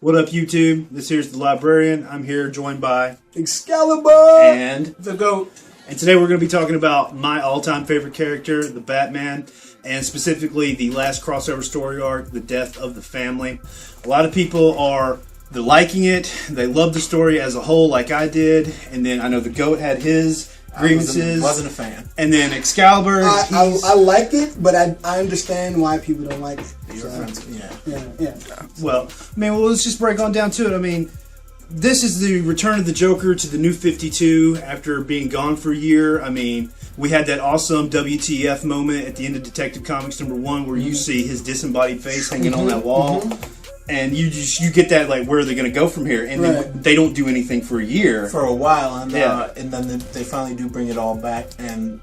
What up, YouTube? This here's the Librarian. I'm here joined by Excalibur and the G.O.A.T. And today we're going to be talking about my all-time favorite character, the Batman, and specifically the last crossover story arc, the death of the family. A lot of people they're liking it. They love the story as a whole, like I did. And then I know the G.O.A.T. had his grievances. Wasn't a fan. And then Excalibur. I liked it, but I understand why people don't like it. Yeah. Well, let's just break on down to it. I mean, this is the return of the Joker to the New 52 after being gone for a year. I mean, we had that awesome WTF moment at the end of Detective Comics #1 where you see his disembodied face hanging on that wall. And you get that, like, where are they going to go from here? And then they don't do anything for a year. For a while. And then they finally do bring it all back. And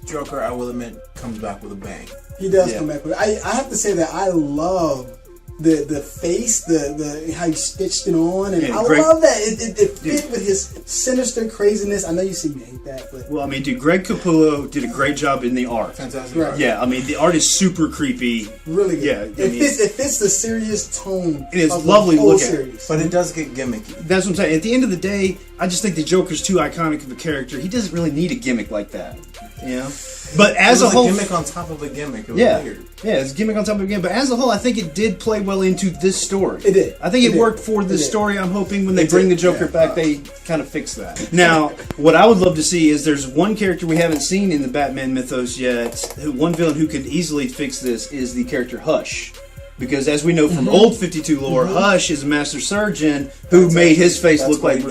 Joker, I will admit, comes back with a bang. He does come back with it. I have to say that I love the face, the how you stitched it on, and I love that it fit with his sinister craziness. I know you hate that, but well, I mean, dude, Greg Capullo did a great job in the art. Fantastic art. Yeah, I mean, the art is super creepy. Really good. Yeah, it fits the serious tone. It is of lovely the whole look series. But it does get gimmicky. That's what I'm saying. At the end of the day, I just think the Joker's too iconic of a character. He doesn't really need a gimmick like that, you know. But as a whole, gimmick on top of a gimmick. It was weird. Yeah, it's a gimmick on top of a gimmick. But as a whole, I think it did play well into this story. It did. I think it worked for this story. I'm hoping when they bring the Joker back, they kind of fix that. Now, what I would love to see is there's one character we haven't seen in the Batman mythos yet. One villain who could easily fix this is the character Hush. Because as we know from old 52 lore, Hush is a master surgeon who made his face look like...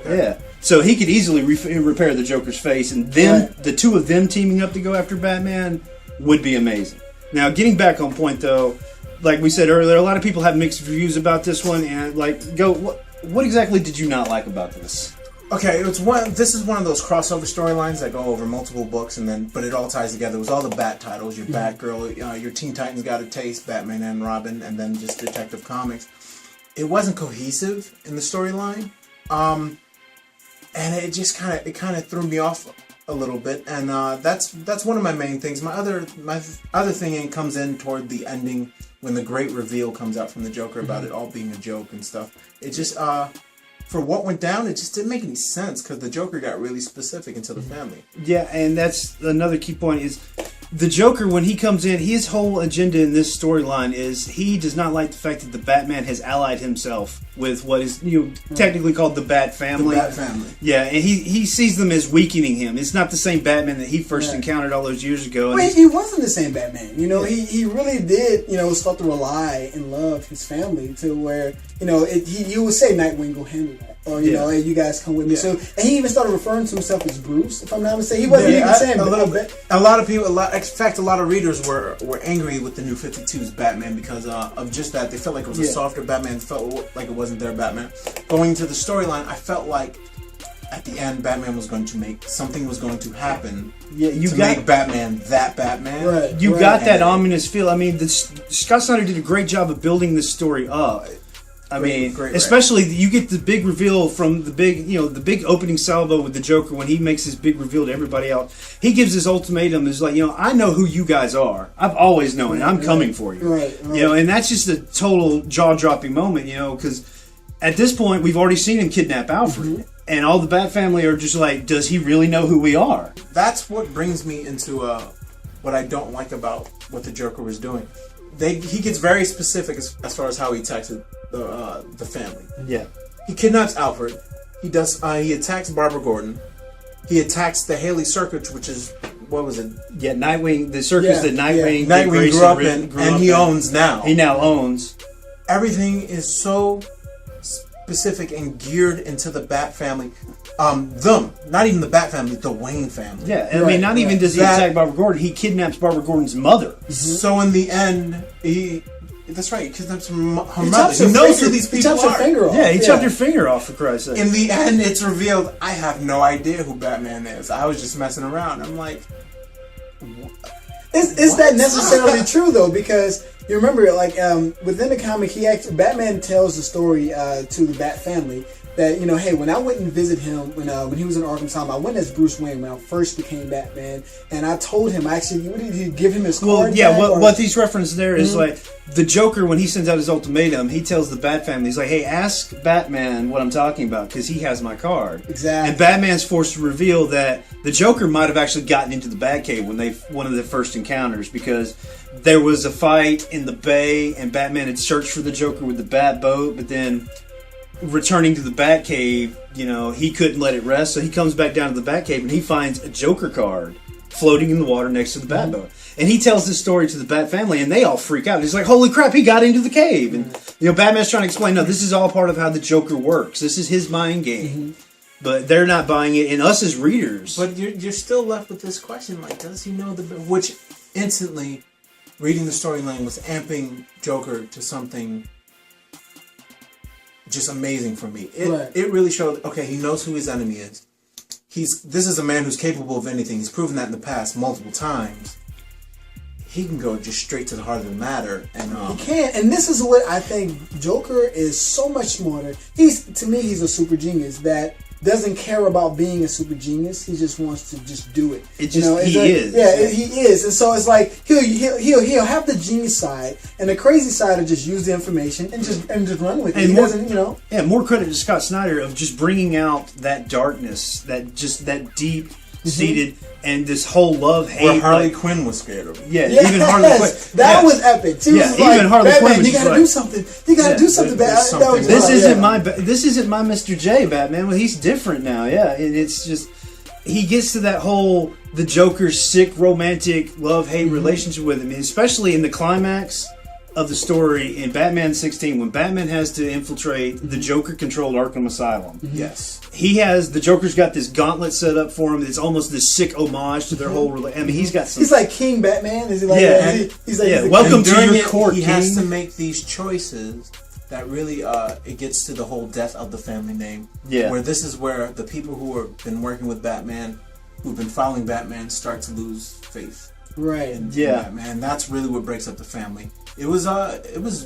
Yeah. So he could easily repair the Joker's face, and the two of them teaming up to go after Batman would be amazing. Now, getting back on point, though, like we said earlier, a lot of people have mixed reviews about this one, and what exactly did you not like about this? Okay, this is one of those crossover storylines that go over multiple books, but it all ties together. It was all the Bat titles, your Batgirl, your Teen Titans Got a Taste, Batman and Robin, and then just Detective Comics. It wasn't cohesive in the storyline, and it just kind of threw me off a little bit. And that's one of my main things. My other thing comes in toward the ending when the great reveal comes out from the Joker about it all being a joke and stuff. It just for what went down, it just didn't make any sense because the Joker got really specific into the family. Yeah, and that's another key point is the Joker, when he comes in, his whole agenda in this storyline is he does not like the fact that the Batman has allied himself with what is technically called the Bat Family. The Bat Family. Yeah, and he sees them as weakening him. It's not the same Batman that he first encountered all those years ago. Well, he wasn't the same Batman. He really did, start to rely and love his family to where, he would say Nightwing, go handle that. Or, hey, you guys come with me. So, and he even started referring to himself as Bruce, if I'm not mistaken. He wasn't even saying a little bit. A lot of people, in fact, a lot of readers were angry with the New 52's Batman because of just that. They felt like it was a softer Batman. Felt like it wasn't their Batman. Going to the storyline, I felt like at the end, Batman was going to make happen. Yeah, make Batman that Batman. Right, you got that ominous feel. I mean, Scott Snyder did a great job of building this story up. I mean, especially you get the big reveal from the big opening salvo with the Joker when he makes his big reveal to everybody else. He gives his ultimatum is like, I know who you guys are. I've always known it. I'm coming for you. Right. And that's just a total jaw-dropping moment, because at this point we've already seen him kidnap Alfred. And all the Bat family are just like, does he really know who we are? That's what brings me into what I don't like about what the Joker was doing. He gets very specific as far as how he attacks the family. Yeah. He kidnaps Alfred. He attacks Barbara Gordon. He attacks the Haley Circuit, which is, what was it? Yeah, Nightwing. The circus that Nightwing grew up in, and he owns now. He now owns. Everything is so specific and geared into the Bat family. Not even the Bat family, the Wayne family. Yeah, I mean, not even does he attack Barbara Gordon, he kidnaps Barbara Gordon's mother. So in the end, that's right, he kidnaps her mother. He knows who these people are. He chops her finger off. Yeah, he chopped her finger off, for Christ's sake. In the end, it's revealed, I have no idea who Batman is. I was just messing around. I'm like, is that necessarily true, though? Because you remember, within the comic, Batman tells the story to the Bat family that, hey, when I went and visit him when he was in Arkham Asylum, I went as Bruce Wayne when I first became Batman, and I told him, what did he give him his card? Well, yeah, what he's referenced there is like the Joker, when he sends out his ultimatum, he tells the Bat family, he's like, hey, ask Batman what I'm talking about, because he has my card. Exactly. And Batman's forced to reveal that the Joker might have actually gotten into the Batcave when one of the first encounters, because there was a fight in the bay, and Batman had searched for the Joker with the Bat boat, but then returning to the Batcave, he couldn't let it rest, so he comes back down to the Batcave, and he finds a Joker card floating in the water next to the Bat boat. And he tells this story to the Bat family, and they all freak out. He's like, holy crap, he got into the cave. And, Batman's trying to explain, no, this is all part of how the Joker works. This is his mind game. But they're not buying it, and us as readers. But you're still left with this question, like, does he know which instantly, reading the storyline was amping Joker to something just amazing for me. It really showed, okay, he knows who his enemy is. This is a man who's capable of anything. He's proven that in the past multiple times. He can go just straight to the heart of the matter, and he can. And this is what I think. Joker is so much smarter. To me, he's a super genius that doesn't care about being a super genius. He just wants to just do it. He is. Yeah, he is. And so it's like he'll have the genius side, and the crazy side will just use the information and just run with it. Yeah, more credit to Scott Snyder of just bringing out that darkness, that deep seated, and this whole love-hate. Where Harley Quinn was scared of him. Yeah, even Harley Quinn. That was epic. She was even Harley Batman, Quinn was you gotta do something. You gotta do something, Batman. This isn't my Mr. J, Batman. Well, he's different now. Yeah, and it's just he gets to that whole the Joker's sick romantic love-hate relationship with him, and especially in the climax of the story in Batman 16, when Batman has to infiltrate the Joker-controlled Arkham Asylum. Yes. The Joker's got this gauntlet set up for him. It's almost this sick homage to their whole relationship. I mean, he's got some... He's like King Batman. Is he like he's like welcome to your court, He King. has to make these choices that really, it gets to the whole death of the family name. Yeah. Where this is where the people who have been working with Batman, who've been following Batman, start to lose faith. Right. In Batman. That's really what breaks up the family. It was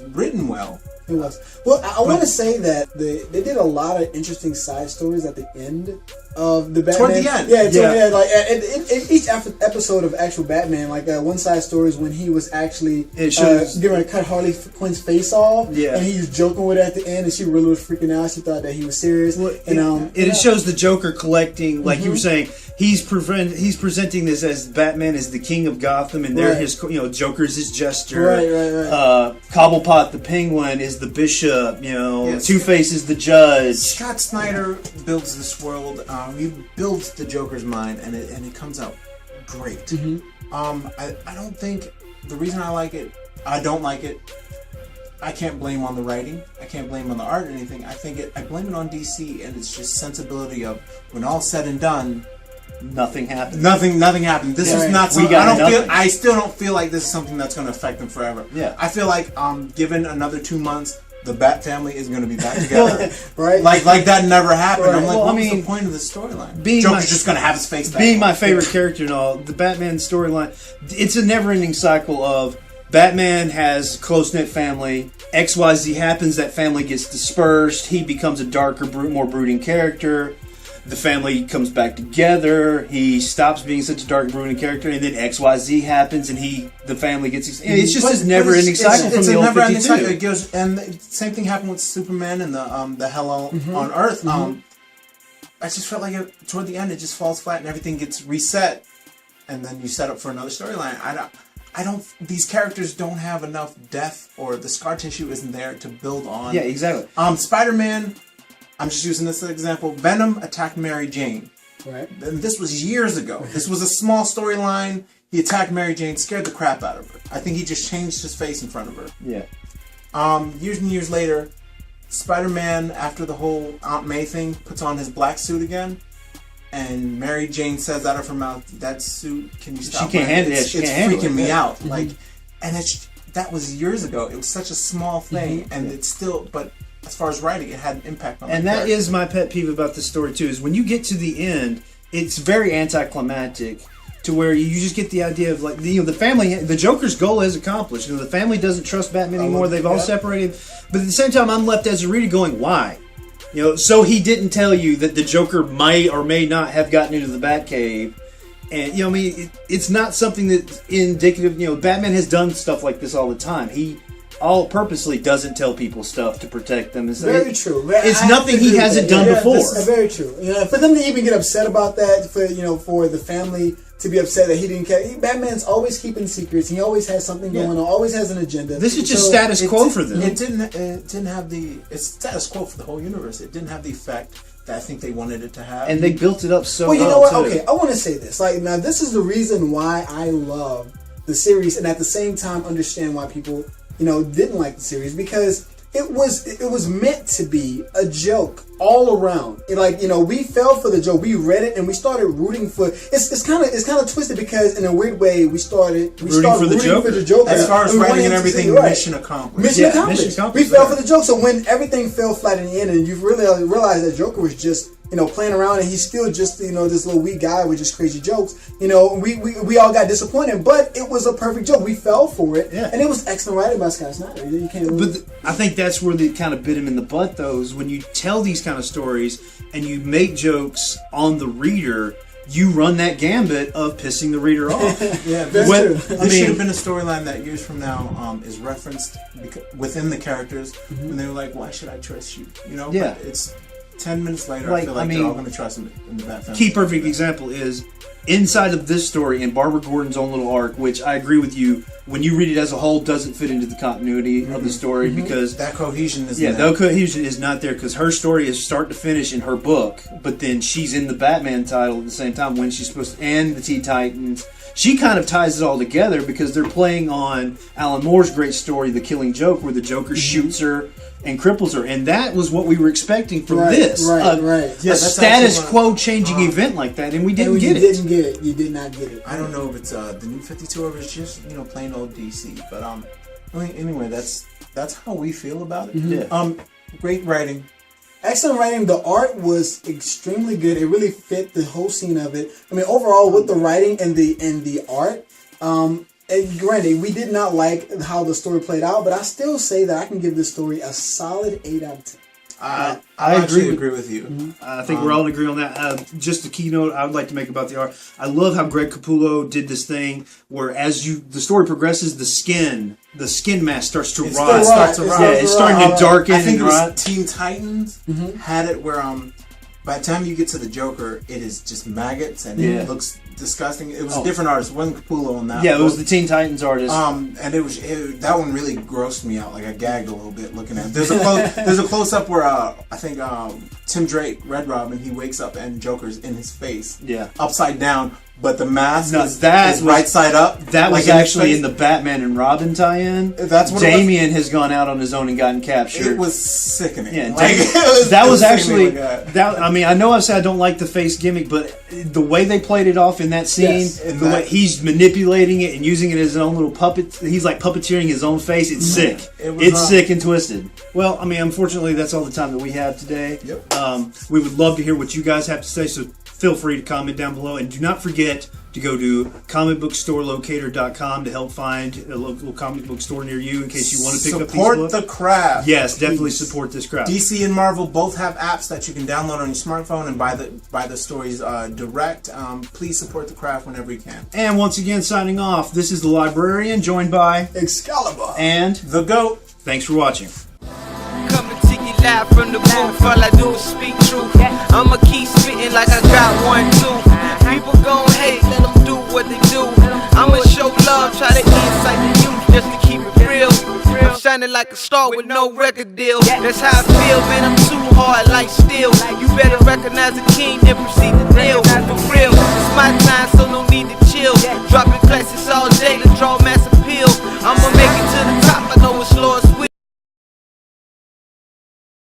written well. It was. Well, I want to say that they did a lot of interesting side stories at the end of the Batman. Toward the end. Yeah, toward the end. Like in each episode of actual Batman, like one side story is when he was actually giving to cut Harley Quinn's face off. Yeah. And he was joking with her at the end, and she really was freaking out. She thought that he was serious. Well, it shows the Joker collecting, like you were saying. He's presenting this as Batman is the king of Gotham, and they're his, Joker's his jester. Right. Cobblepot the Penguin is the bishop. Yes. Two-Face is the judge. Scott Snyder builds this world. He builds the Joker's mind, and it comes out great. I don't think the reason I don't like it. I can't blame on the writing. I can't blame on the art or anything. I blame it on DC, and it's just sensibility of when all's said and done. Nothing happened. Nothing happened. This is not something. I still don't feel like this is something that's going to affect them forever. Yeah. I feel like given another 2 months, the Bat family is going to be back together. Right. Like that never happened. Right. I'm like, what was the point of this storyline? Joker's just going to have his face back. Being my favorite character and all, the Batman storyline, it's a never-ending cycle of Batman has close-knit family. XYZ happens, that family gets dispersed. He becomes a darker, more brooding character. The family comes back together. He stops being such a dark, brooding character, and then XYZ happens, and the family gets. It's just this never-ending cycle from the old 52. Cycle. It goes, and the same thing happened with Superman and the Hell on Earth. I just felt like toward the end, it just falls flat, and everything gets reset, and then you set up for another storyline. I don't. These characters don't have enough depth, or the scar tissue isn't there to build on. Yeah, exactly. Spider-Man. I'm just using this as an example. Venom attacked Mary Jane. Right. And this was years ago. This was a small storyline. He attacked Mary Jane, scared the crap out of her. I think he just changed his face in front of her. Yeah. Years and years later, Spider-Man, after the whole Aunt May thing, puts on his black suit again. And Mary Jane says out of her mouth, "That suit, can you stop?" She can't handle it. It's freaking me out. Like, and that was years ago. It was such a small thing, and it's still, but. As far as writing, it had an impact on. And that is my pet peeve about this story too. Is when you get to the end, it's very anticlimactic, to where you just get the idea of like the family. The Joker's goal is accomplished. The family doesn't trust Batman anymore. They've all separated. But at the same time, I'm left as a reader going, why? So he didn't tell you that the Joker might or may not have gotten into the Batcave. And it's not something that's indicative. Batman has done stuff like this all the time. all purposely doesn't tell people stuff to protect them. Very true. It's nothing he hasn't done before. That's very true. You know, for them to even get upset about that, for the family to be upset that he didn't care. Batman's always keeping secrets. He always has something going on. Always has an agenda. This is just status quo for them. It didn't have it's status quo for the whole universe. It didn't have the effect that I think they wanted it to have. And they built it up so well. You well, know what? too. Okay, I want to say this. Like, now, this is the reason why I love the series, and at the same time understand why people, didn't like the series, because it was meant to be a joke all around. We fell for the joke. We read it and we started rooting for. It's kind of twisted, because in a weird way we started rooting for the Joker. As far as writing and everything, mission accomplished. Mission accomplished. We fell for the joke. So when everything fell flat in the end, and you really realize that Joker was just playing around, and he's still just this little weak guy with just crazy jokes. We all got disappointed, but it was a perfect joke. We fell for it, and it was excellent writing by Scott Snyder. You can't. But I think that's where they kind of bit him in the butt, though, is when you tell these kind of stories and you make jokes on the reader. You run that gambit of pissing the reader off. Yeah, that's true. This should have been a storyline that years from now is referenced within the characters when they were like, "Why should I trust you?" But it's 10 minutes later. I feel like they're all going to trust him in the Bat family. Key perfect example is inside of this story in Barbara Gordon's own little arc, which I agree with you. When you read it as a whole, doesn't fit into the continuity of the story because that cohesion is that cohesion is not there, because her story is start to finish in her book, but then she's in the Batman title at the same time when she's supposed to, and the Teen Titans. She kind of ties it all together because they're playing on Alan Moore's great story, The Killing Joke, where the Joker shoots her and cripples her, and that was what we were expecting from this. A status quo changing event like that, and we didn't get it. You didn't get it. You did not get it. I don't know if it's the New 52 or if it's just plain old DC, but anyway, that's how we feel about it. Yeah. Great writing. Excellent writing. The art was extremely good. It really fit the whole scene of it. I mean, overall, with the writing and the art, and granted, we did not like how the story played out, but I still say that I can give this story a solid 8 out of 10. I agree with you. I think we're all in agreement on that. Just a keynote I would like to make about the art. I love how Greg Capullo did this thing where as the story progresses, the skin mask starts to rot. It's starting to darken. I think it was Teen Titans had it where by the time you get to the Joker, it is just maggots and it looks disgusting. It was a different artist. It wasn't Capullo on that. Yeah, it was the Teen Titans artist. And that one really grossed me out. Like I gagged a little bit looking at it. There's a close up where I think Tim Drake, Red Robin, he wakes up and Joker's in his face. Yeah. Upside down. But the mask is right side up. That was actually in the Batman and Robin tie-in. That's what Damien has gone out on his own and gotten captured. It was sickening. Yeah, that was actually that. I mean, I know I said I don't like the face gimmick, but the way they played it off in that scene, the way he's manipulating it and using it as his own little puppet, he's like puppeteering his own face. It's sick. It's sick and twisted. Well, I mean, unfortunately, that's all the time that we have today. Yep. We would love to hear what you guys have to say, so feel free to comment down below. And do not forget to go to comicbookstorelocator.com to help find a local comic book store near you in case you want to pick up these books. Support the craft. Yes, definitely support this craft. DC and Marvel both have apps that you can download on your smartphone and buy the stories direct. Please support the craft whenever you can. And once again, signing off, this is the Librarian, joined by Excalibur and the GOAT. Thanks for watching. Coming to you live from the booth, all I do is speak truth. I'ma keep spitting like I got one too. People gon' hate, let them do what they do. I'ma show love, try to incite the youth just to keep it real. I'm shining like a star with no record deal. That's how I feel, man, I'm too hard like steel. You better recognize the king, then proceed to kneel. For real.